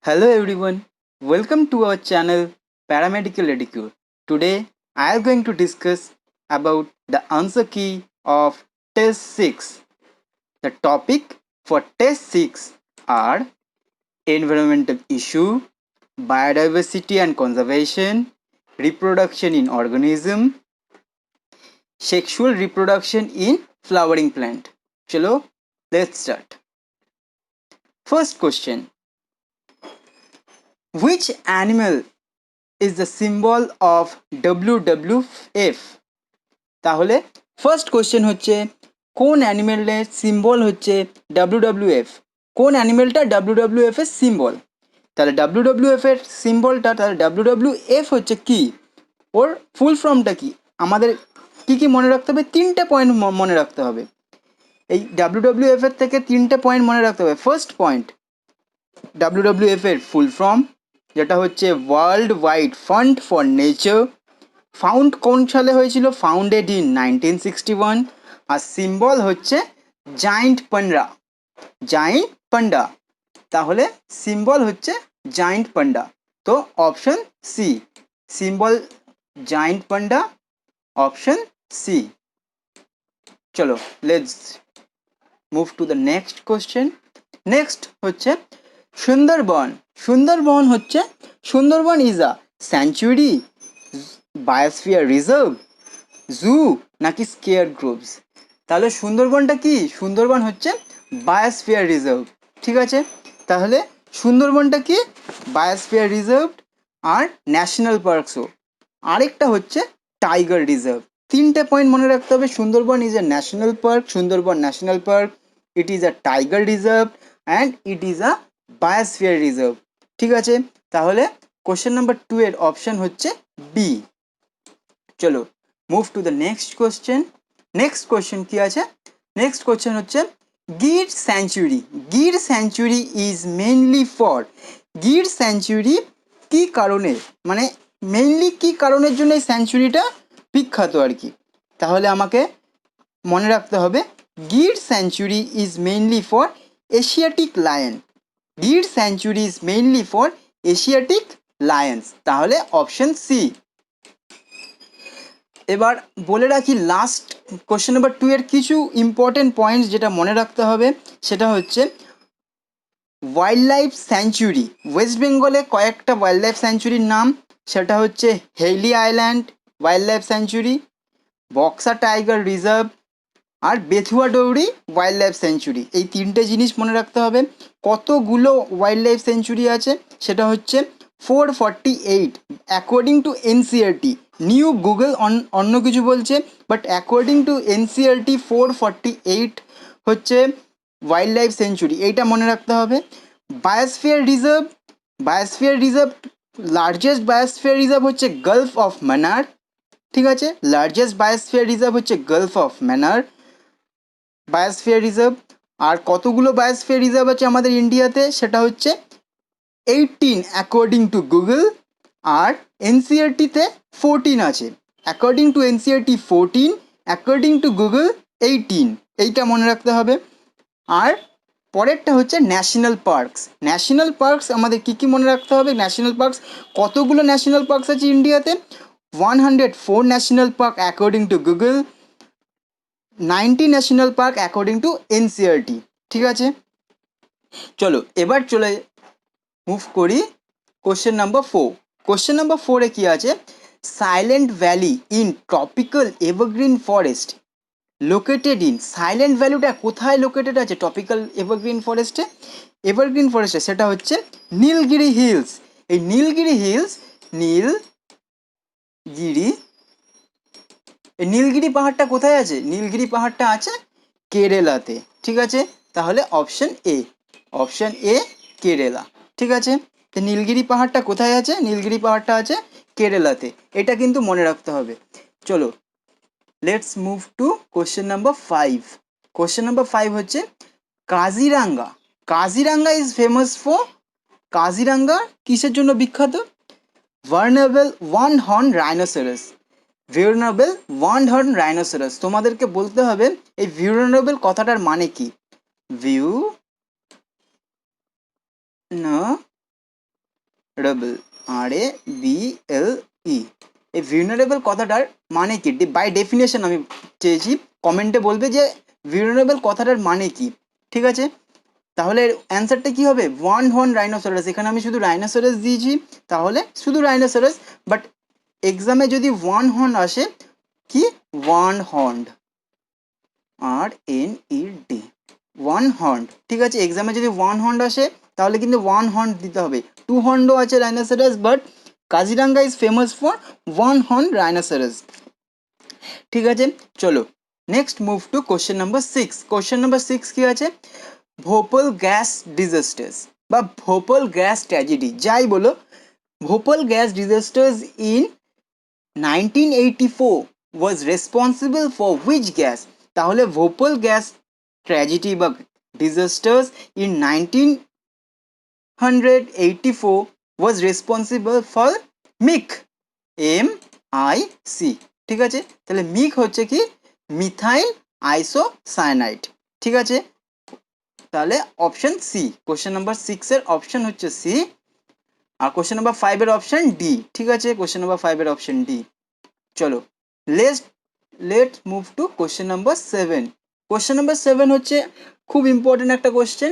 Hello everyone, welcome to our channel Paramedical Educure. Today I am going to discuss about the answer key of test 6. The topic for test 6 are environmental issue, biodiversity and conservation, reproduction in organism, sexual reproduction in flowering plant. Chalo, let's start. First question. Which animal is the symbol of WWF? তাহলে first question হচ্ছে কোন অ্যানিমেলের symbol হচ্ছে WWF? কোন অ্যানিমেলটা WWF এর symbol? তাহলে WWF এর সিম্বলটা, তাহলে WWF হচ্ছে কি, ওর ফুল ফর্মটা কি? আমাদের কি কি মনে রাখতে হবে? তিনটে পয়েন্ট মনে রাখতে হবে। এই WWF এর থেকে তিনটে পয়েন্ট মনে রাখতে হবে। ফার্স্ট পয়েন্ট, WWF এর ফুল ফর্ম যেটা হচ্ছে World Wide Fund for Nature. Found কোন সালে হয়েছিল? Founded in 1961। আর সিম্বল হচ্ছে জায়েন্ট পান্ডা। জায়েন্ট পান্ডা, তাহলে সিম্বল হচ্ছে জায়েন্ট পান্ডা। তো option C, symbol giant panda, option C. চলো let's move to the next question. Next হচ্ছে সুন্দরবন। সুন্দরবন হচ্ছে, Sundarban is a sanctuary, biosphere reserve, zoo নাকি স্কেয়ার গ্রোভস? তাহলে সুন্দরবনটা কি? সুন্দরবন হচ্ছে বায়োস্ফিয়ার রিজার্ভ। ঠিক আছে, তাহলে সুন্দরবনটা কি? বায়োস্ফিয়ার রিজার্ভ আর ন্যাশনাল পার্কসও। আরেকটা হচ্ছে টাইগার রিজার্ভ। তিনটে পয়েন্ট মনে রাখতে হবে। Sundarban is a national park, Sundarban national park, it is a tiger reserve and it is a biosphere reserve. ঠিক আছে, তাহলে কোশ্চেন নাম্বার 2 এর অপশন হচ্ছে বি। চলো move to the next question. Next question কি আছে? নেক্সট কোশ্চেন হচ্ছে Gir sanctuary. Gir sanctuary is mainly for, Gir sanctuary কি কারণে, মানে মেইনলি কি কারণের জন্য এই স্যাংচুরিটা বিখ্যাত আর কি? তাহলে আমাকে মনে রাখতে হবে Gir sanctuary is mainly for Asiatic lion. Gir sanctuary is mainly for Asiatic Lions, তাহলে অপশন সি। এবার বলে রাখি লাস্ট কোশ্চেন নাম্বার 2 এর কিছু ইম্পর্টেন্ট পয়েন্টস যেটা মনে রাখতে হবে, সেটা হচ্ছে ওয়াইল্ড লাইফ স্যাংচুরি। ওয়েস্ট বেঙ্গলে কয়েকটা ওয়াইল্ড লাইফ স্যাংচুরির নাম, সেটা হচ্ছে Haliday Island wildlife sanctuary, Buxa tiger reserve আর Bethuadahari wildlife sanctuary. এই তিনটে জিনিস মনে রাখতে হবে। কতগুলো ওয়াইল্ড লাইফ স্যাংচুরি আছে? সেটা হচ্ছে 448 according to NCERT. New Google অন্য কিছু বলছে, বাট অ্যাকর্ডিং টু এনসিআরটি 448 হচ্ছে ওয়াইল্ড লাইফ সেঞ্চুরি, এইটা মনে রাখতে হবে। Biosphere reserve, biosphere reserve, largest biosphere reserve হচ্ছে গালফ অফ ম্যানার। ঠিক আছে, লার্জেস্ট বায়োস্ফিয়ার রিজার্ভ হচ্ছে Gulf of Mannar biosphere reserve. আর কতগুলো বায়োস্ফিয়ার রিজার্ভ আছে আমাদের ইন্ডিয়াতে? সেটা হচ্ছে 18 অ্যাকর্ডিং টু গুগল, আর এনসিআরটিতে 14 আছে। According to NCERT 14, according to Google 18, এইটা মনে রাখতে হবে। আর পরেরটা হচ্ছে ন্যাশনাল পার্কস। ন্যাশনাল পার্কস আমাদের কী কী মনে রাখতে হবে? ন্যাশনাল পার্কস, কতগুলো ন্যাশনাল পার্কস আছে ইন্ডিয়াতে? 104 national park according to Google, 90 national park according to NCERT. ঠিক আছে, চলো এবার চলে মুভ করি কোশ্চেন নাম্বার 4। কোশ্চেন নাম্বার 4-এ কী আছে? Silent Valley in tropical evergreen forest located in. Silent ভ্যালিটা কোথায় লোকেটেড আছে টপিক্যাল এভারগ্রিন ফরেস্টে? এভারগ্রিন ফরেস্টে সেটা হচ্ছে নীলগিরি হিলস। এই নীলগিরি হিলস, নীলগিরি, এই নীলগিরি পাহাড়টা কোথায় আছে? নীলগিরি পাহাড়টা আছে কেরালাতে। ঠিক আছে, তাহলে option A, option A Kerala. ঠিক আছে, তো নীলগিরি পাহাড়টা কোথায় আছে? নীলগিরি পাহাড়টা আছে কেরালাতে, এটা কিন্তু মনে রাখতে হবে। চলো let's move to question number 5। Question number 5 হচ্ছে Kaziranga. Kaziranga is famous for, Kaziranga কিসের জন্য বিখ্যাত? Vulnerable one horn rhinoceros. Vulnerable one horn rhinoceros, তোমাদেরকে বলতে হবে এই ভিউনারেবল কথাটার মানে কি। ভিউ না রেবল, RABLE। এই ভিউনারেবল কথাটার মানে কি? বাই ডেফিনেশন আমি চেয়েছি, কমেন্টে বলবে যে ভিউনারেবল কথাটার মানে কি। ঠিক আছে, তাহলে অ্যান্সারটা কি হবে? One horn rhinoceros. এখানে আমি শুধু রাইনোসরাস দিয়েছি, তাহলে শুধু রাইনোসরাস। বাট এক্সামে যদি ওয়ান হর্ন আসে, কি one horned, RNED, one horn. ঠিক আছে, এক্সামে যদি ওয়ান হর্ন আসে তাহলে কিন্তু ওয়ান হর্ন দিতে হবে। টু হর্নও আছে rhinoceros, but Kaziranga is famous for one horn rhinoceros. ঠিক আছে, চলো next move to question number 6। Question number 6 কি আছে? ভোপাল গ্যাস ডিজাস্টার্স বা ভোপাল গ্যাস ট্র্যাজেডি, যাই বলো, Bhopal gas disasters in 1984 was responsible for which gas? তাহলে ভোপাল গ্যাস ট্র্যাজেডি বা disasters in 1984 was responsible for Mick, MIC। ঠিক আছে, তাহলে মিক হচ্ছে কি মিথাইল আইসোসায়ানাইড। ঠিক আছে, তাহলে অপশন সি, কোশ্চেন নাম্বার 6 এর অপশন হচ্ছে সি। আর কোশ্চেন নাম্বার 5 এর অপশন ডি। ঠিক আছে, কোশ্চেন নাম্বার 5 এর অপশন ডি। চলো let's move to question number 7। Question number 7 হচ্ছে খুব ইম্পর্টেন্ট একটা question.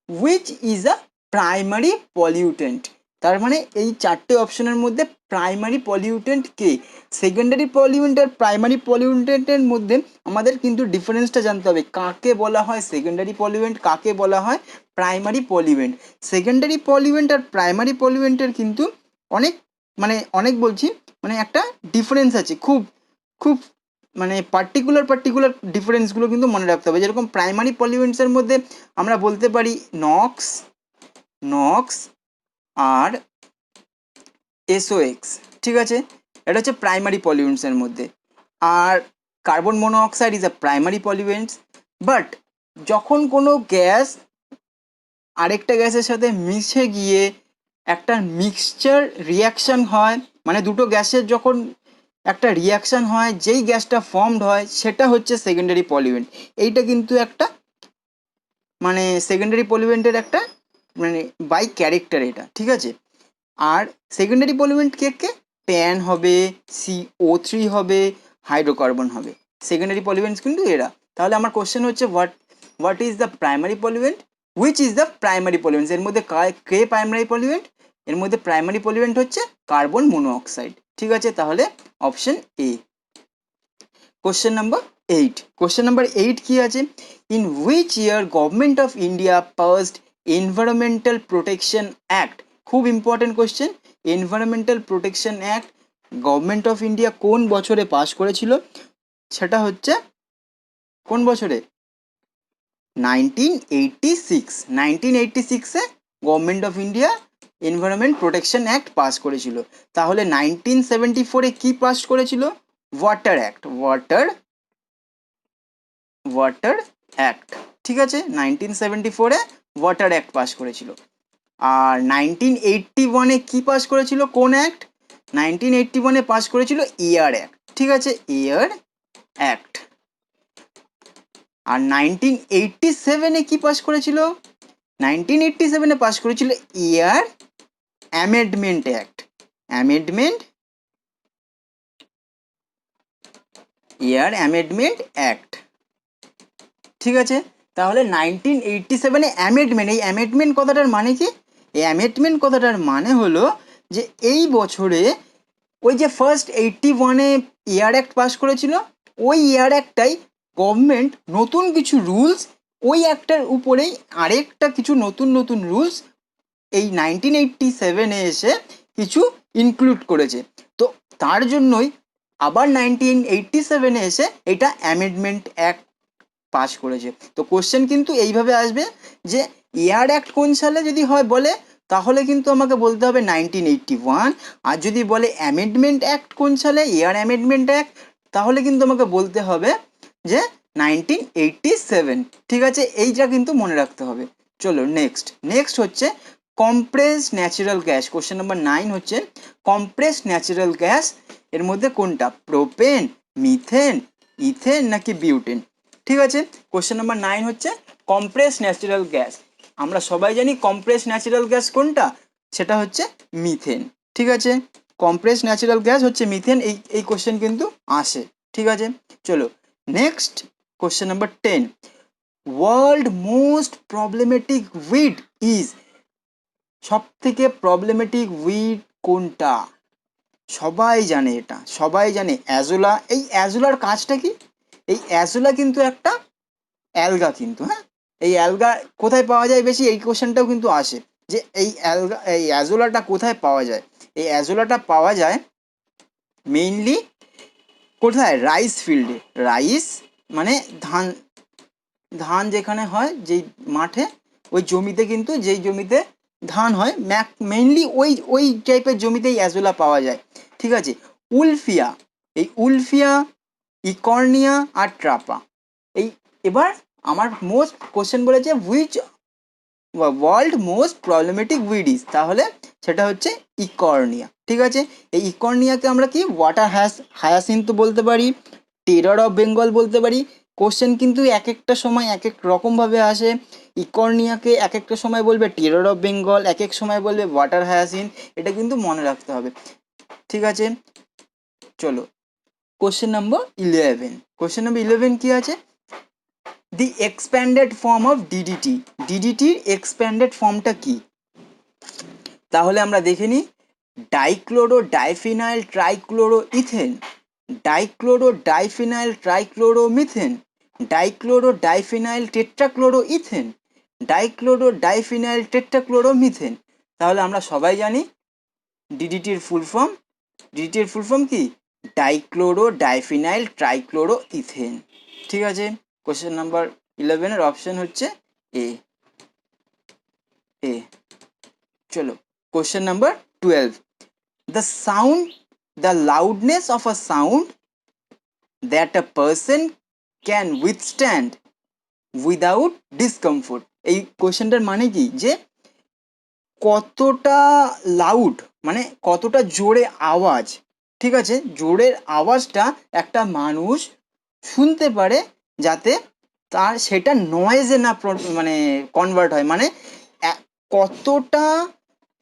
Which is a primary pollutant? তার মানে এই চারটে অপশনের মধ্যে প্রাইমারি পলিউটেন্ট কে? সেকেন্ডারি পলিউটেন্ট আর প্রাইমারি পলিউটেন্টের মধ্যে আমাদের কিন্তু ডিফারেন্সটা জানতে হবে, কাকে বলা হয় সেকেন্ডারি পলিউটেন্ট, কাকে বলা হয় প্রাইমারি পলিউটেন্ট। সেকেন্ডারি পলিউটেন্ট আর প্রাইমারি পলিউটেন্টের কিন্তু অনেক বলছি, মানে একটা ডিফারেন্স আছে, খুব খুব মানে পার্টিকুলার ডিফারেন্সগুলো কিন্তু মনে রাখতে হবে। যেরকম প্রাইমারি পলিউয়েন্টসের মধ্যে আমরা বলতে পারি নক্স আর SOx। ঠিক আছে, এটা হচ্ছে প্রাইমারি পলিউয়েন্টসের মধ্যে। আর carbon monoxide is a primary pollutants. But যখন কোনো গ্যাস আরেকটা গ্যাসের সাথে মিশে গিয়ে একটা মিক্সচার রিয়াকশান হয়, মানে দুটো গ্যাসের যখন একটা রিয়াকশান হয়, যেই গ্যাসটা ফর্মড হয় সেটা হচ্ছে সেকেন্ডারি পলিউয়েন্ট। এইটা কিন্তু একটা মানে সেকেন্ডারি পলিউয়েন্টের একটা মানে বাই ক্যারেক্টার এটা। ঠিক আছে, আর সেকেন্ডারি পলিউয়েন্ট কে কে? প্যান হবে, CO3 হবে, হাইড্রোকার্বন হবে, সেকেন্ডারি পলিউয়েন্টস কিন্তু এরা। তাহলে আমার কোশ্চেন হচ্ছে what is the primary pollutant? Which is the primary pollutants? এর মধ্যে কে প্রাইমারি পলিউয়েন্ট? এর মধ্যে প্রাইমারি পলিউয়েন্ট হচ্ছে কার্বন মনোঅক্সাইড। ঠিক আছে, তাহলে option A. Question number 8। Question number 8 কি আছে? In which year government of India passed environmental protection act? খুব important question. Environmental protection act government of India কোন বছরে পাস করেছিল? সেটা হচ্ছে কোন বছরে? 1986। 1986-এ government of India environment protection act pass করেছিল। তাহলে 1974-এ কি পাস করেছিল? Water act, water act. ঠিক আছে, 1974-এ ওয়াটার অ্যাক্ট পাস করেছিল। আর 1981-এ কি পাস করেছিল? কোন অ্যাক্ট? 1981-এ পাস করেছিল এয়ার অ্যাক্ট। ঠিক আছে, এয়ার অ্যাক্ট। আর 1987-এ কি পাস করেছিল? 1987-এ পাস করেছিল air amendment act. Air amendment act. ঠিক আছে, তাহলে 1987-এ অ্যামেন্ডমেন্ট, এই অ্যামেন্ডমেন্ট কথাটার মানে কি? এই অ্যামেন্ডমেন্ট কথাটার মানে হলো যে এই বছরে ওই যে ফার্স্ট 81-এ এয়ার অ্যাক্ট পাস করেছিল, ওই এয়ার অ্যাক্টটাই গভর্নমেন্ট নতুন কিছু রুলস, ওই অ্যাক্টটার উপরেই আরেকটা কিছু নতুন রুলস এই 1987-এ এসে কিছু ইনক্লুড করেছে। তো তার জন্যই আবার 1987-এ এসে এটা অ্যামেন্ডমেন্ট অ্যাক্ট পাস করেছে। তো কোশ্চেন কিন্তু এইভাবে আসবে যে এয়ার অ্যাক্ট কোন সালে যদি হয় বলে, তাহলে কিন্তু আমাকে বলতে হবে 1981। আর যদি বলে অ্যামেন্ডমেন্ট অ্যাক্ট কোন সালে, এয়ার অ্যামেন্ডমেন্ট অ্যাক্ট, তাহলে কিন্তু আমাকে বলতে হবে যে 1987। ঠিক আছে, এইটা কিন্তু মনে রাখতে হবে। চলো নেক্সট হচ্ছে compressed natural gas. Question number 9 হচ্ছে কম্প্রেসড ন্যাচারাল গ্যাস এর মধ্যে কোনটা? প্রোপেন, মিথেন, ইথেন নাকি বিউটেন? ঠিক আছে, কোশ্চেন নাম্বার 9 হচ্ছে কম্প্রেসড ন্যাচারাল গ্যাস। আমরা সবাই জানি কম্প্রেসড ন্যাচারাল গ্যাস কোনটা? সেটা হচ্ছে মিথেন। ঠিক আছে, কম্প্রেস ন্যাচারাল গ্যাস হচ্ছে মিথেন। এই কোশ্চেন কিন্তু আসে। ঠিক আছে, চলো next question number 10। World most problematic weed is, সব থেকে প্রবলেমেটিক উইড কোনটা? সবাই জানে, এটা সবাই জানে, অ্যাজোলা। এই অ্যাজোলার কাজটা কি? এই অ্যাজোলা কিন্তু একটা অ্যালগা কিন্তু, হ্যাঁ। এই অ্যালগা কোথায় পাওয়া যায় বেশি, এই কোশ্চেনটাও কিন্তু আসে যে এই অ্যালগা, এই অ্যাজোলাটা কোথায় পাওয়া যায়। এই অ্যাজোলাটা পাওয়া যায় মেইনলি কোথায়? রাইস ফিল্ডে। রাইস মানে ধান, ধান যেখানে হয় যেই মাঠে, ওই জমিতে কিন্তু, যেই জমিতে ধান হয় মেইনলি ওই টাইপের জমিতেই অ্যাজোলা পাওয়া যায়। ঠিক আছে, উলফিয়া, এই উলফিয়া, ইকর্নিয়া আর ট্রাপা। এই এবার আমার মোস্ট কোশ্চেন বলেছে which world most problematic weed is, তাহলে সেটা হচ্ছে ইকর্নিয়া। ঠিক আছে, এই ইকর্নিয়াকে আমরা কি ওয়াটার হায়াসিন্থ বলতে পারি, টেরার অফ বেঙ্গল বলতে পারি। কোশ্চেন কিন্তু এক একটা সময় এক এক রকমভাবে আসে। ইকর্নিয়াকে এক একটা সময় বলবে টেরার অফ বেঙ্গল, এক এক সময় বলবে ওয়াটার হায়াসিন্থ, এটা কিন্তু মনে রাখতে হবে। ঠিক আছে, চলো কোশ্চেন নাম্বার 11। কোশ্চেন নাম্বার 11 কি আছে? The expanded form of DDT. ডিডিটির এক্সপ্যান্ডেড ফর্মটা কি? তাহলে আমরা দেখে নিই। Dichloro diphenyl trichloro ethane, dichloro diphenyl trichloro methane, dichloro diphenyl tetrachloro ethane, dichloro diphenyl tetrachloro methane. তাহলে আমরা সবাই জানি ডিডিটির ফুল ফর্ম। ডিডিটির ফুল ফর্ম কি? Dichloro diphenyl trichloro ethane. ঠিক আছে, কোশ্চেন নাম্বার 11 অপশন হচ্ছে এ। চলো question number 12। the sound the loudness of a sound that a person can withstand without discomfort। এই কোশ্চেনটার মানে কি? যে কতটা লাউড, মানে কতটা জোরে আওয়াজ, ঠিক আছে, জোরের আওয়াজটা একটা মানুষ শুনতে পারে যাতে তার সেটা নয়েজে না মানে কনভার্ট হয়। মানে কতটা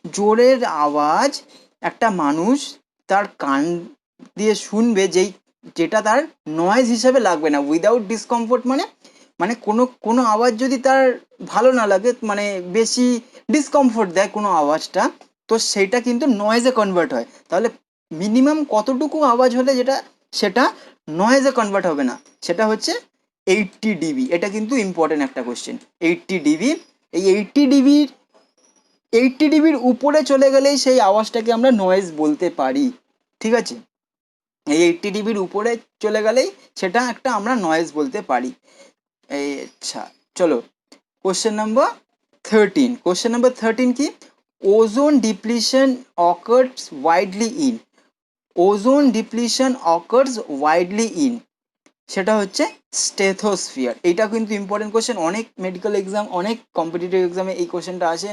জোরের আওয়াজ একটা মানুষ তার কান দিয়ে শুনবে, যেটা তার নয়েজ হিসাবে লাগবে না, উইদাউট ডিসকমফোর্ট। মানে মানে কোনো আওয়াজ যদি তার ভালো না লাগে, মানে বেশি ডিসকমফোর্ট দেয় কোনো আওয়াজটা, তো সেটা কিন্তু নয়েজে কনভার্ট হয়। তাহলে মিনিমাম কতটুকু আওয়াজ হলে সেটা নয়েজে কনভার্ট হবে না, সেটা হচ্ছে 80 ডিবি। এটা কিন্তু ইম্পর্টেন্ট একটা কোশ্চেন। 80 ডিবি, এই 80 ডিবির উপরে চলে গেলেই সেই আওয়াজটাকে আমরা নয়েজ বলতে পারি। ঠিক আছে, এই 80 ডিবির উপরে চলে গেলেই সেটা একটা আমরা নয়েজ বলতে পারি। এই আচ্ছা, চলো কোশ্চেন নাম্বার 13। কোশ্চেন নাম্বার 13 কি? Ozone depletion occurs widely in, ozone depletion occurs widely in, সেটা হচ্ছে স্টেথোস্ফিয়ার। এটা কিন্তু ইম্পর্টেন্ট কোশ্চেন, অনেক মেডিকেল এক্সাম, অনেক কম্পিটিটিভ এক্সামে এই কোশ্চেনটা আসে।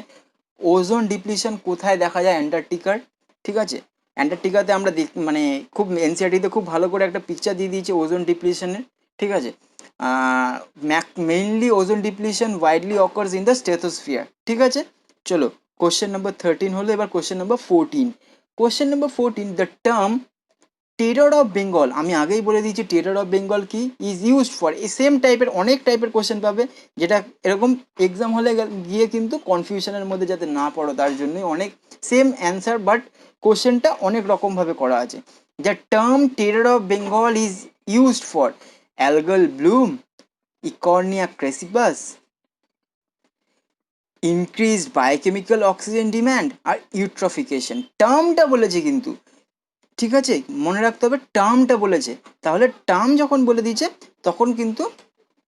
ওজোন ডিপ্লিশন কোথায় দেখা যায়? অ্যান্টার্কটিকার। ঠিক আছে, অ্যান্টার্কটিকাতে আমরা মানে খুব এনসিআরটিতে খুব ভালো করে একটা পিকচার দিয়ে দিয়েছে ওজোন ডিপ্লিশনের। ঠিক আছে, mainly ozone depletion widely occurs in the stratosphere. ঠিক আছে, চলো কোশ্চেন নাম্বার 13 হলো। এবার question number 14। Question number 14, the term terror of Bengal, আমি আগেই বলে দিয়েছি টেরর অফ বেঙ্গল কি, ইজ ইউজড ফর। এই সেম টাইপের অনেক টাইপের কোশ্চেন পাবে, যেটা এরকম এক্সাম হলে গিয়ে কিন্তু কনফিউশনের মধ্যে যাতে না পড়ো, তার জন্যই অনেক সেম অ্যান্সার, বাট কোশ্চেনটা অনেক রকমভাবে করা আছে। The term terror of Bengal is used for algal bloom, Eichhornia crassipes, increased biochemical oxygen demand আর ইউট্রফিকেশন। টার্মটা বলেছে কিন্তু, ঠিক আছে, মনে রাখতে হবে টার্মটা বলেছে। তাহলে টার্ম যখন বলে দিয়েছে তখন কিন্তু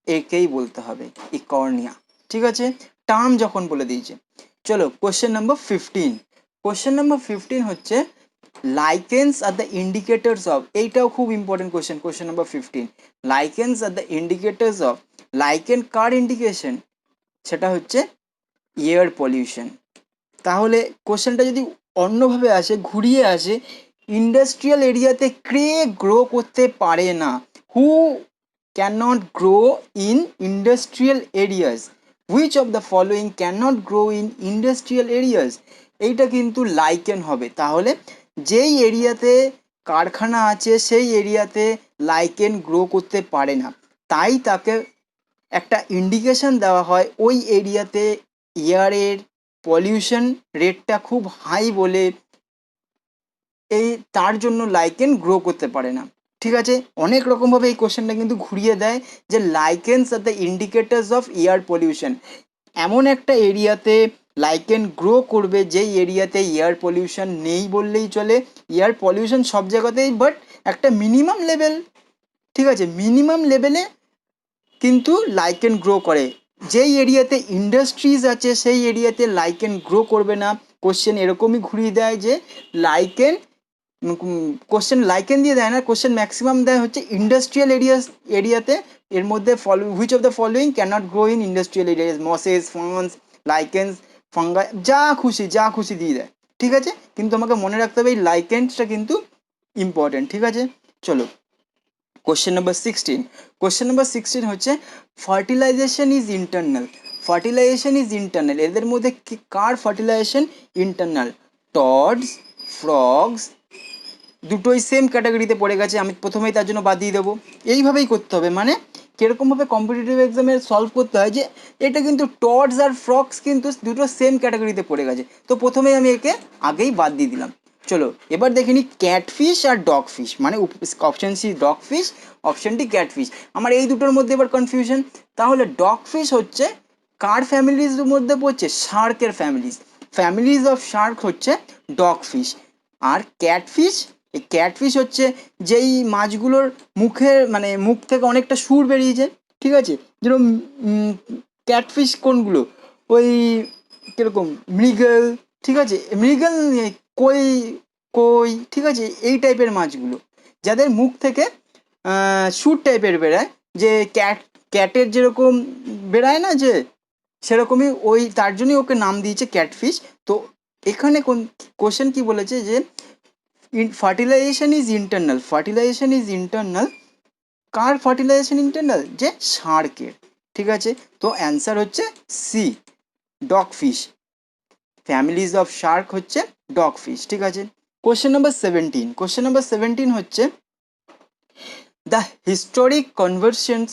একেই বলতে হবে, ইকর্নিয়া। ঠিক আছে, টার্ম যখন বলে দিয়েছে। চলো কোশ্চেন নাম্বার 15। কোশ্চেন নাম্বার 15 হচ্ছে lichens are the indicators of, এইটাও খুব important question. Question number 15, lichens are the indicators of. Lichen কার ইন্ডিকেশন? সেটা হচ্ছে এয়ার পলিউশন। তাহলে কোশ্চেনটা যদি অন্যভাবে আসে, ঘুরিয়ে আসে, ইন্ডাস্ট্রিয়াল এরিয়াতে কে গ্রো করতে পারে না? Who can not grow in industrial areas? Which of the following can not grow in industrial areas? এইটা কিন্তু লাইকেন হবে। তাহলে যেই এরিয়াতে কারখানা আছে সেই এরিয়াতে লাইকেন গ্রো করতে পারে না, তাই তাকে একটা ইন্ডিকেশন দেওয়া হয় ওই এরিয়াতে এয়ারের পলিউশন রেটটা খুব হাই বলে এই তার জন্য লাইকেন গ্রো করতে পারে না। ঠিক আছে, অনেক রকমভাবে এই কোশ্চেনটা কিন্তু ঘুরিয়ে দেয় যে lichens are the indicators of air pollution. এমন একটা এরিয়াতে লাইকেন গ্রো করবে যেই এরিয়াতে এয়ার পলিউশন নেই বললেই চলে। এয়ার পলিউশন সব জায়গাতেই, বাট একটা মিনিমাম লেভেল, ঠিক আছে, মিনিমাম লেভেলে কিন্তু লাইকেন গ্রো করে। যেই এরিয়াতে ইন্ডাস্ট্রিজ আছে সেই এরিয়াতে লাইকেন গ্রো করবে না। কোশ্চেন এরকমই ঘুরিয়ে দেয় যে লাইকেন, কোশ্চেন লাইকেন দিয়ে দেয় না, কোশ্চেন ম্যাক্সিমাম দেয় হচ্ছে ইন্ডাস্ট্রিয়াল এরিয়াতে। এর মধ্যে which of the following cannot grow in industrial areas, mosses, ferns, lichens, fungi, যা খুশি দিয়ে দেয়। ঠিক আছে, কিন্তু আমাকে মনে রাখতে হবে এই লাইকেন্সটা কিন্তু ইম্পর্টেন্ট। ঠিক আছে, চলো কোশ্চেন নাম্বার 16। কোশ্চেন নাম্বার 16 হচ্ছে fertilisation is internal. Fertilisation is internal, এদের মধ্যে কার ফার্টিলাইজেশন ইন্টারনাল? টডস, ফ্রগস, দুটোই সেম ক্যাটাগরিতে পড়ে গেছে, আমি প্রথমেই তার জন্য বাদ দিয়ে দেবো। এইভাবেই করতে হবে, মানে কীরকমভাবে কম্পিটিটিভ এক্সামে সলভ করতে হয় যে এটা কিন্তু টডস আর ফ্রগস কিন্তু দুটো সেম ক্যাটাগরিতে পড়ে গেছে, তো প্রথমেই আমি একে আগেই বাদ দিয়ে দিলাম। চলো এবার দেখে নিই ক্যাটফিশ আর ডগ ফিশ, মানে option C dogfish, option D catfish. আমার এই দুটোর মধ্যে এবার কনফিউশন। তাহলে ডগ ফিশ হচ্ছে কার ফ্যামিলির মধ্যে পড়ছে? শার্কের ফ্যামিলিজ, ফ্যামিলিজ অফ শার্ক হচ্ছে ডগ ফিশ। আর ক্যাটফিশ, এই ক্যাটফিশ হচ্ছে যেই মাছগুলোর মুখের মানে মুখ থেকে অনেকটা সুর বেরিয়েছে, ঠিক আছে, যেরকম ক্যাটফিশ কোনগুলো, ওই কীরকম মৃগেল, ঠিক আছে, মৃগেল, কই কই, ঠিক আছে, এই টাইপের মাছগুলো যাদের মুখ থেকে সুর টাইপের বেরায়, যে ক্যাটের যেরকম বেরায় না, যে সেরকমই ওই, তার জন্যই ওকে নাম দিয়েছে ক্যাটফিশ। তো এখানে কোশ্চেন কি বলেছে যে fertilisation is internal, fertilisation is internal, কার ফার্টিলাইজেশন ইন্টারনাল? যে ষাঁড়কের। ঠিক আছে, তো অ্যান্সার হচ্ছে C, dogfish, families of shark হচ্ছে ডগ ফিশ। ঠিক আছে, কোশ্চেন নাম্বার 17। কোশ্চেন নাম্বার 17 হচ্ছে the historic conversations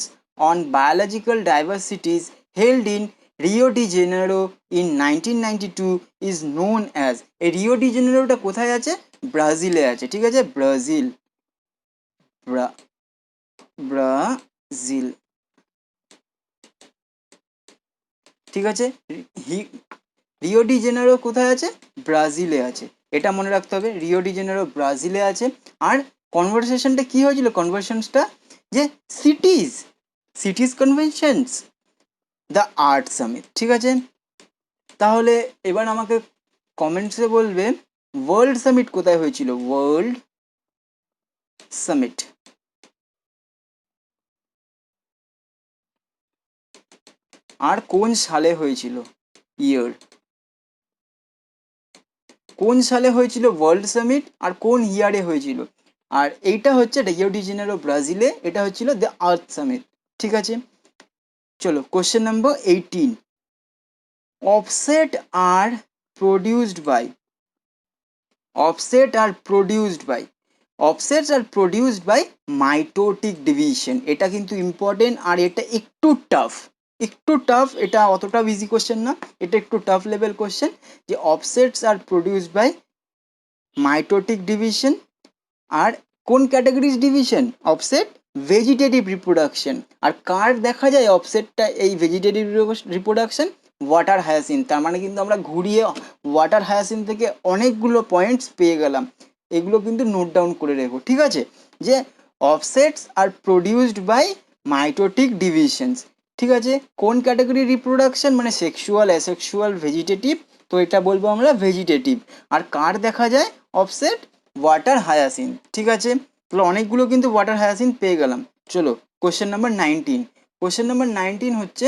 on biological diversities held in Rio de Janeiro in 1992 is known as. এই রিও ডি জেনেরোটা কোথায় আছে? ব্রাজিলে আছে। ঠিক আছে, ব্রাজিল, ব্রাজিল। ঠিক আছে, রিও ডি জেনেরো কোথায় আছে? ব্রাজিলে আছে, এটা মনে রাখতে হবে, রিও ডি জেনেরো ব্রাজিলে আছে। আর কনভারসেশনটা কি হয়েছিল? কনভারসেশনসটা যে সিটিজ, সিটিজ কনভেনশনস, দ্য আর্ট সামিট। ঠিক আছে, তাহলে এবার আমাকে কমেন্টসে বলবে ওয়ার্ল্ড সামিট কোথায় হয়েছিল? ওয়ার্ল্ড সামিট আর কোন সালে হয়েছিল? ইয়ার, কোন সালে হয়েছিল ওয়ার্ল্ড সামিট আর কোন ইয়ারে হয়েছিল? আর এইটা হচ্ছে রিও ডি জেনেরো ব্রাজিলে, এটা হচ্ছিল দ্য আর্থ সামিট। ঠিক আছে, চলো question number 18। Offset are produced by, offset are produced by, offsets are produced by mitotic division. এটা কিন্তু ইম্পর্টেন্ট আর এটা একটু টাফ, একটু টাফ, এটা অতটা ইজি কোশ্চেন না, এটা একটু টাফ লেভেল কোশ্চেন, যে offsets are produced by mitotic division. আর কোন categories division? Offset vegetative reproduction. আর কার দেখা যায় অফসেটটা এই ভেজিটেটিভ রিপ্রোডাকশন? ওয়াটার হায়াসিন। তার মানে কিন্তু আমরা ঘুরিয়ে ওয়াটার হায়াসিন থেকে অনেকগুলো পয়েন্টস পেয়ে গেলাম, এগুলো কিন্তু নোট ডাউন করে রেখো। ঠিক আছে, যে offsets are produced by mitotic divisions. ঠিক আছে, কোন ক্যাটাগরি রিপ্রোডাকশন? মানে সেক্সুয়াল, অ্যাসেক্সুয়াল, ভেজিটেটিভ, তো এটা বলবো আমরা ভেজিটেটিভ। আর কার দেখা যায় অফসেট? ওয়াটার হায়াসিন। ঠিক আছে, তাহলে অনেকগুলো কিন্তু ওয়াটার হায়াসিন পেয়ে গেলাম। চলো কোশ্চেন নাম্বার 19। কোশ্চেন নাম্বার 19 হচ্ছে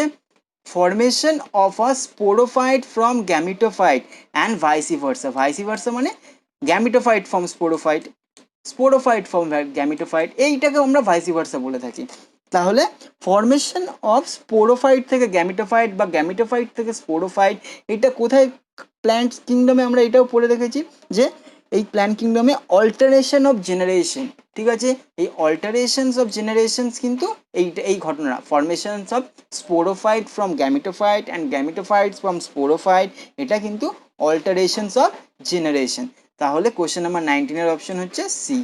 formation of a sporophyte from gametophyte and vice versa. Vice versa মানে gametophyte from sporophyte, sporophyte from gametophyte, এইটাকে আমরা ভাইসি ভার্সা বলে থাকি। তাহলে ফর্মেশন অফ স্পোরোফাইট থেকে গ্যামিটোফাইট বা গ্যামিটোফাইট থেকে স্পোরোফাইট, এটা কোথায় প্ল্যান্ট কিংডমে আমরা এটাও পড়ে রেখেছি যে এই প্ল্যান্ট কিংডমে অল্টারেশন অফ জেনারেশন, ঠিক আছে, এই অল্টারেশনস অফ জেনারেশনস কিন্তু এই ঘটনা formations of sporophyte from gametophyte and gametophytes from sporophyte, এটা কিন্তু অল্টারেশনস অফ জেনারেশন। তাহলে কোশ্চেন নাম্বার 19-এর অপশন হচ্ছে সি।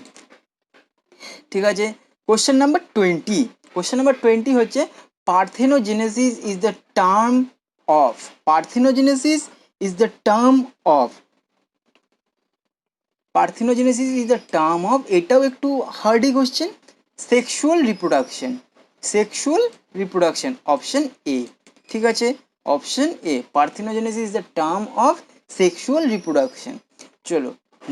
ঠিক আছে, কোশ্চেন নাম্বার 20। কোশ্চেন নাম্বার 20 হচ্ছে parthenogenesis is the term of, parthenogenesis is the term of, parthenogenesis is the term of, এটাও একটু hardy question, sexual reproduction, sexual reproduction, option A. ঠিক আছে, option A, parthenogenesis is the term of sexual reproduction. চলো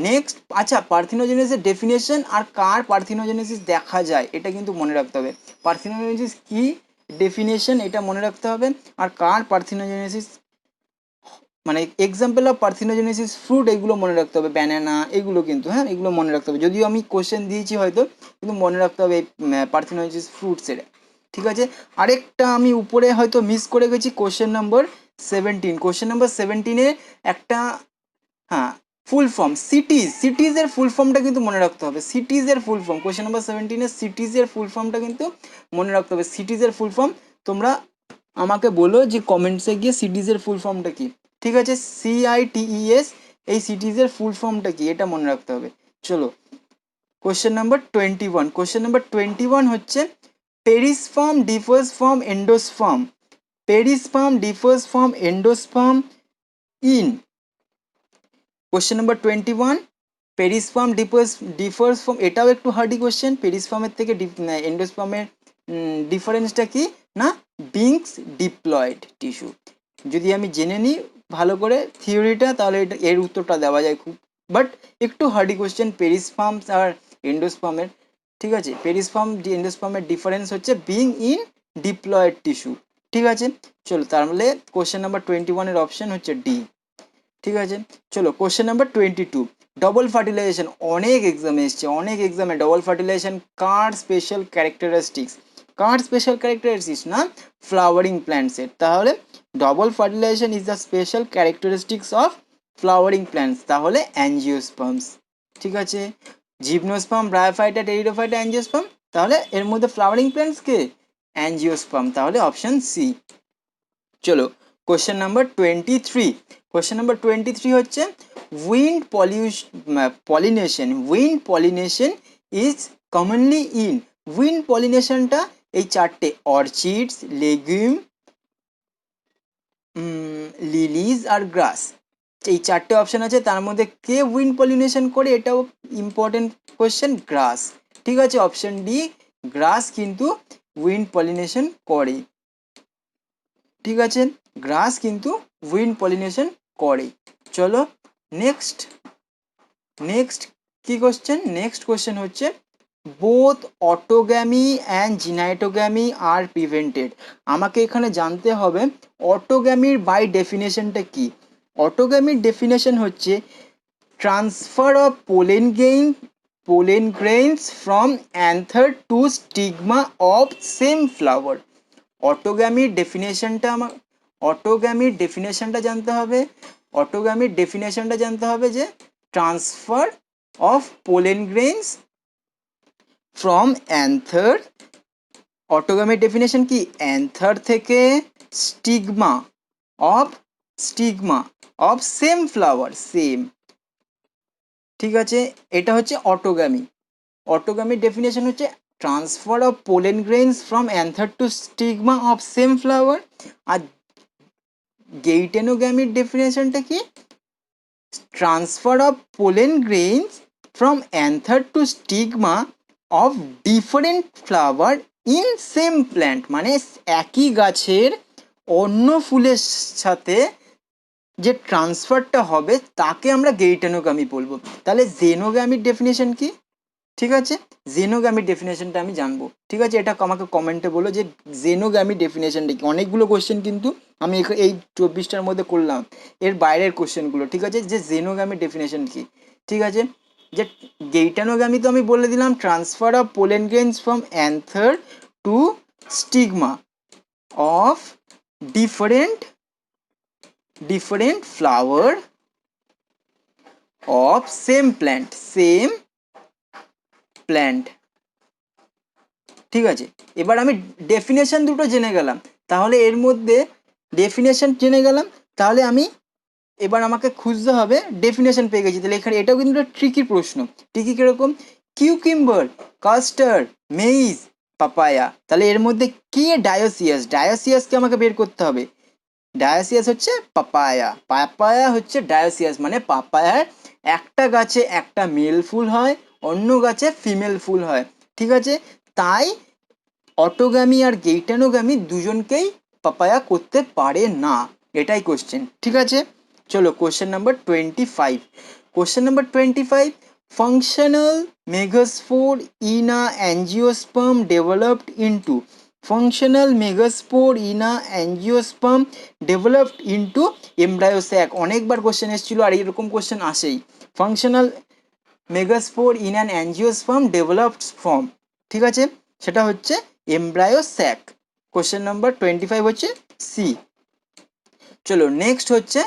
next, আচ্ছা পার্থেনোজেনেসিসের definition আর কার parthenogenesis দেখা যায় এটা কিন্তু মনে রাখতে হবে, পার্থেনোজেনেসিস কি ডেফিনেশন এটা মনে রাখতে হবে, আর কার পার্থেনোজেনেসিস মানে এক্সাম্পল অফ পার্থেনোজেনেসিস ফ্রুট, এগুলো মনে রাখতে হবে, ব্যানানা, এগুলো কিন্তু, হ্যাঁ এগুলো মনে রাখতে হবে, যদিও আমি কোশ্চেন দিয়েছি হয়তো, কিন্তু মনে রাখতে হবে পার্থেনোজেনেসিস ফ্রুটসের। ঠিক আছে, আরেকটা আমি উপরে হয়তো মিস করে গেছি, কোশ্চেন নম্বর 17, কোশ্চেন নম্বর 17-এ একটা, হ্যাঁ ফুল ফর্ম সিটিজ, সিটিজের ফুল ফর্মটা কিন্তু মনে রাখতে হবে, সিটিজের ফুল ফর্ম, কোশ্চেন নম্বর 17-এ সিটিজের ফুল ফর্মটা কিন্তু মনে রাখতে হবে, সিটিজের ফুল ফর্ম তোমরা আমাকে বলো যে কমেন্টসে গিয়ে সিটিজের ফুল ফর্মটা কি। ঠিক আছে, CITES, এই সিটিজের ফুল ফর্মটা কি এটা মনে রাখতে হবে। চলো কোশ্চেন নাম্বার 21, কোশ্চেন নাম্বার 21 হচ্ছে perisperm differs from endosperm, perisperm differs from endosperm in, question number 21, perisperm differs from, এটাও একটু হার্ডি কোশ্চেন, পেরিসপার্মের থেকে এন্ডোস্পার্মের ডিফারেন্সটা কি না, বিংস ডিপ্লয়েড টিস্যু, যদি আমি জেনে নিই ভালো করে থিওরিটা তাহলে এটা এর উত্তরটা দেওয়া যায় খুব, বাট একটু হার্ডি কোশ্চেন পেরিসপার্ম আর এন্ডোস্পার্মের। ঠিক আছে, পেরিসপার্ম এন্ডোস্পার্মের ডিফারেন্স হচ্ছে বিং ইন ডিপ্লয়েড টিস্যু। ঠিক আছে, চলো তাহলে কোশ্চেন নাম্বার 21-এর অপশন হচ্ছে ডি। ঠিক আছে, চলো কোশ্চেন নাম্বার 22, ডবল ফার্টিলাইজেশন, অনেক এক্সামে এসছে, অনেক এক্সামে ডবল ফার্টিলাইজেশন কার স্পেশাল ক্যারেক্টারিস্টিক্স, কার স্পেশাল ক্যারেক্টারিস্টিক্স না ফ্লাওয়ারিং প্ল্যান্টসের, তাহলে double fertilization is the special characteristics of flowering plants, তাহলে অ্যাঞ্জিওস্পার্মস। ঠিক আছে, জিমনোস্পার্ম, ব্রায়োফাইটা, টেরিডোফাইটা, অ্যাঞ্জিওস্পার্ম, তাহলে এর মধ্যে ফ্লাওয়ারিং প্ল্যান্টস কে অ্যাঞ্জিওস্পার্ম, তাহলে অপশন সি। চলো কোশ্চেন নাম্বার 23, কোশ্চেন নাম্বার 23 হচ্ছে wind pollination, wind pollination is commonly in, wind পলিনেশনটা এই চারটে অর্চিডস, লেগুম, লিলিজ আর গ্রাস, এই চারটে অপশন আছে, তার মধ্যে কে উইন্ড পলিনেশন করে এটাও ইম্পর্টেন্ট কোশ্চেন, গ্রাস। ঠিক আছে, অপশন ডি, গ্রাস কিন্তু উইন্ড পলিনেশন করে। ঠিক আছে, গ্রাস কিন্তু উইন্ড পলিনেশন করে। চলো নেক্সট, নেক্সট কি কোশ্চেন, নেক্সট কোশ্চেন হচ্ছে both autogamy and geitonogamy are prevented, আমাকে এখানে জানতে হবে অটোগ্যামির বাই ডেফিনেশনটা কি, অটোগ্যামির ডেফিনেশন হচ্ছে transfer of pollen grains from anther to stigma of same flower, অটোগ্যামির ডেফিনেশনটা আমার, অটোগ্যামির ডেফিনেশনটা জানতে হবে, অটোগ্যামির ডেফিনেশনটা জানতে হবে যে transfer of pollen grains from anther, অটোগ্যামির ডেফিনেশন কি অ্যান্থার থেকে stigma of, stigma of same flower, same. ঠিক আছে, এটা হচ্ছে অটোগ্যামি, অটোগ্যামির ডেফিনেশন হচ্ছে transfer of pollen grains from anther to stigma of same flower, আর গেইটেনোগ্যামির ডেফিনেশনটা কি transfer of pollen grains from anther to stigma of different flower in same plant, মানে একই গাছের অন্য ফুলের সাথে যে ট্রান্সফারটা হবে তাকে আমরা গেইটেনোগ্যামি বলবো। তাহলে জেনোগ্যামির ডেফিনেশন কি, ঠিক আছে, জেনোগ্যামির ডেফিনেশনটা আমি জানবো। ঠিক আছে, এটা আমাকে কমেন্টে বলো যে জেনোগ্যামির ডেফিনেশনটা কি, অনেকগুলো কোশ্চেন কিন্তু আমি এই 24টার মধ্যে করলাম, এর বাইরের কোশ্চেনগুলো। ঠিক আছে, যে জেনোগ্যামির ডেফিনেশন কি, ঠিক আছে, যে গেইটানোগ্যামি তো আমি বলে দিলাম transfer of pollen grains from anther to stigma of different different flower of same plant, ঠিক আছে। এবার আমি ডেফিনেশন দুটো জেনে গেলাম, তাহলে এর মধ্যে ডেফিনেশন জেনে গেলাম, তাহলে আমি এবার আমাকে খুঁজতে হবে ডেফিনেশন পেয়ে গেছি। তাহলে এখানে এটাও কিন্তু একটা ট্রিকি প্রশ্ন। ট্রিকি কিরকম? কিউকিম্বার, কাস্টার্ড, মেইজ, পাপায়া। তাহলে এর মধ্যে কি ডায়োসিয়াস, ডায়োসিয়াসকে আমাকে বের করতে হবে। ডায়োসিয়াস হচ্ছে পাপায়া, পাপায়া হচ্ছে ডায়োসিয়াস, মানে পাপায়ার একটা গাছে একটা মেল ফুল হয়, অন্য গাছে ফিমেল ফুল হয়, ঠিক আছে। তাই অটোগামী আর গেইটানোগামী দুজনকেই পাপায়া করতে পারে না, এটাই কোশ্চেন, ঠিক আছে। চলো question number 25। Question number 25, functional megaspore in a angiosperm developed into functional megaspore in a angiosperm developed into embryo sac। অনেকবার কোশ্চেন এসেছিল আর এরকম কোশ্চেন আসেই। Functional megaspore in an angiosperm developed from, ঠিক আছে, সেটা হচ্ছে এমব্রায়ো স্যাক। কোশ্চেন নাম্বার 25 হচ্ছে C. চলো নেক্সট হচ্ছে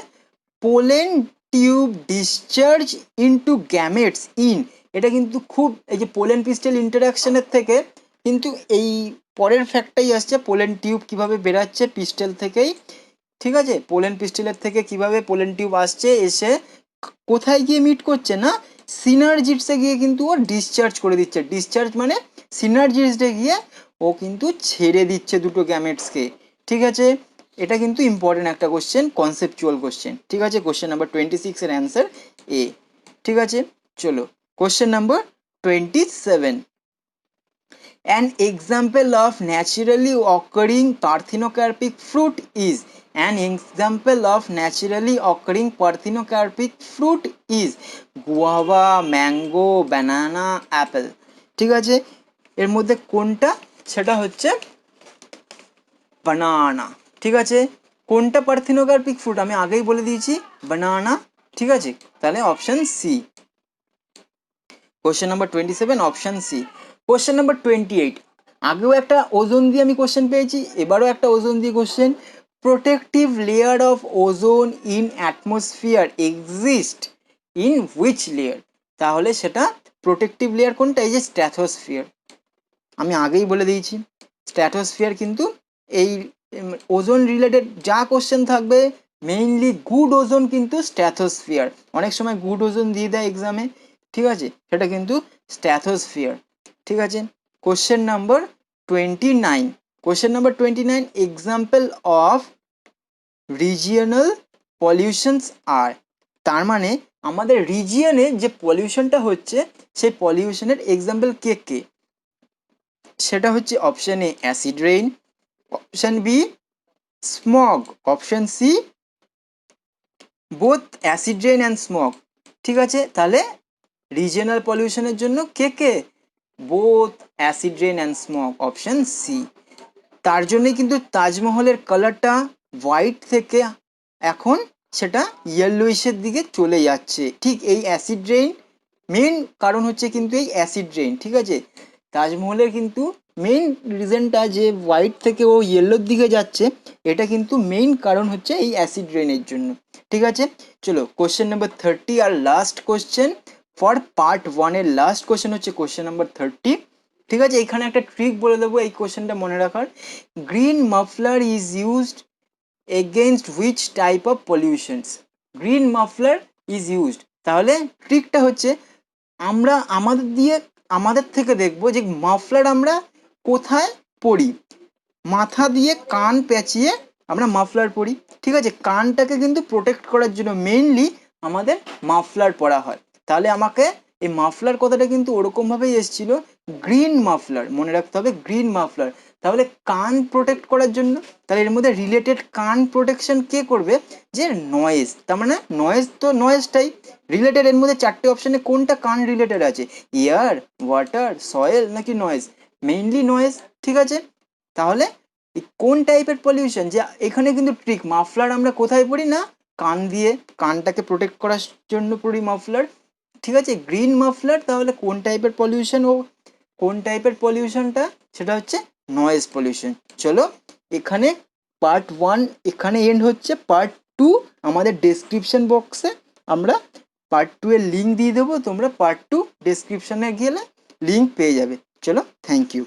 pollen tube discharge into gametes in. এটা কিন্তু খুব, এই যে পোলেন পিস্টেল ইন্টারাকশনের থেকে কিন্তু এই পরের ফ্যাক্টটাই আসছে, পোলেন টিউব কিভাবে বেরাচ্ছে পিস্টেল থেকেই, ঠিক আছে। পোলেন পিস্টেলের থেকে কিভাবে পোলেন টিউব আসছে, এসে কোথায় গিয়ে মিট করছে না সিনার্জিডসে গিয়ে কিন্তু ও ডিসচার্জ করে দিচ্ছে। ডিসচার্জ মানে সিনার্জিডসে গিয়ে ও কিন্তু ছেড়ে দিচ্ছে দুটো গ্যামেটসকে, ঠিক আছে। এটা কিন্তু ইম্পর্টেন্ট একটা কোশ্চেন, কনসেপচুয়াল কোশ্চেন, ঠিক আছে। কোশ্চেন নাম্বার 26 এর অ্যান্সার এ, ঠিক আছে। চলো question number 27, an example of naturally occurring parthenocarpic fruit is, an example of naturally occurring parthenocarpic fruit is guava, mango, banana, apple, ঠিক আছে। এর মধ্যে কোনটা, সেটা হচ্ছে বানানা, ঠিক আছে। কোনটা পার্থেনোকার্পিক ফ্রুট আমি আগেই বলে দিয়েছি, বানানা, ঠিক আছে। তাহলে option C, question number 27 option C. Question number 28, আগেও একটা ওজোন দিয়ে আমি কোশ্চেন পেয়েছি, এবারও একটা ওজোন দিয়ে question. Protective layer of ozone in atmosphere exist in which layer, তাহলে সেটা প্রোটেক্টিভ লেয়ার কোনটা, এই যে স্ট্র্যাথোস্ফিয়ার, আমি আগেই বলে দিয়েছি। স্ট্র্যাটোস্ফিয়ার কিন্তু এই ওজোন রিলেটেড যা কোশ্চেন থাকবে মেইনলি গুড ওজোন কিন্তু স্ট্র্যাথোস্ফিয়ার, অনেক সময় গুড ওজোন দিয়ে দেয় এক্সামে, ঠিক আছে, সেটা কিন্তু স্ট্র্যাথোস্ফিয়ার, ঠিক আছে। Question number 29, question number 29, example of regional pollutions are, তার মানে আমাদের রিজিয়নে যে পলিউশনটা হচ্ছে সেই পলিউশনের এক্সাম্পল কে কে, সেটা হচ্ছে option A acid rain, option B smog, option C both acid rain and smog, ঠিক আছে। তাহলে রিজিয়নাল পলিউশনের জন্য কে কে, both acid rain and smog, option C. তার জন্যই কিন্তু তাজমহলের কালারটা হোয়াইট থেকে এখন সেটা ইয়েলোইশের দিকে চলে যাচ্ছে, ঠিক এই অ্যাসিড রেইন মেইন কারণ হচ্ছে কিন্তু এই অ্যাসিড রেইন, ঠিক আছে। তাজমহলের কিন্তু মেইন রিজনটা যে হোয়াইট থেকে ও ইয়েলোর দিকে যাচ্ছে, এটা কিন্তু মেইন কারণ হচ্ছে এই অ্যাসিড রেইনের জন্য, ঠিক আছে। চলো কোশ্চেন নাম্বার 30 আর লাস্ট কোশ্চেন ফর পার্ট 1 এর লাস্ট কোশ্চেন হচ্ছে কোশ্চেন নাম্বার 30, ঠিক আছে। এখানে একটা ট্রিক বলে দেবো এই কোশ্চেনটা মনে রাখার। Green muffler is used against which type of pollutions, green muffler is used, তাহলে ট্রিকটা হচ্ছে আমরা আমাদের থেকে দেখবো যে মাফলার আমরা কোথায় পরি, মাথা দিয়ে কান পেঁচিয়ে আমরা মাফলার পরি, ঠিক আছে। কানটাকে কিন্তু প্রোটেক্ট করার জন্য মেইনলি আমাদের মাফলার পরা হয়। তাহলে আমাকে এই মাফলার কথাটা কিন্তু ওরকমভাবেই এসেছিল, গ্রিন মাফলার, মনে রাখতে হবে গ্রিন মাফলার। তাহলে কান প্রোটেক্ট করার জন্য, তাহলে এর মধ্যে রিলেটেড কান প্রোটেকশন কে করবে, যে নয়েজ, তার মানে নয়েজ তো নয়েজটাই রিলেটেড। এর মধ্যে চারটে অপশানে কোনটা কান রিলেটেড আছে, এয়ার, ওয়াটার, সয়েল নাকি নয়েজ, মেইনলি নয়েজ, ঠিক আছে। তাহলে কোন টাইপের পলিউশন, যে এখানে কিন্তু ট্রিক, মাফলার আমরা কোথায় পরি না, কান দিয়ে, কানটাকে প্রোটেক্ট করার জন্য পরি মাফলার, ঠিক আছে, গ্রিন মাফলার। তাহলে কোন টাইপের পলিউশন, ও কোন টাইপের পলিউশনটা, সেটা হচ্ছে নয়েজ পলিউশন। চলো এখানে পার্ট 1 এখানে এন্ড হচ্ছে, পার্ট টু আমাদের ডেসক্রিপশন বক্সে আমরা পার্ট 2 এর লিঙ্ক দিয়ে দেবো, তোমরা পার্ট 2 ডেসক্রিপশনে গেলে লিঙ্ক পেয়ে যাবে। চলো, থ্যাংক ইউ।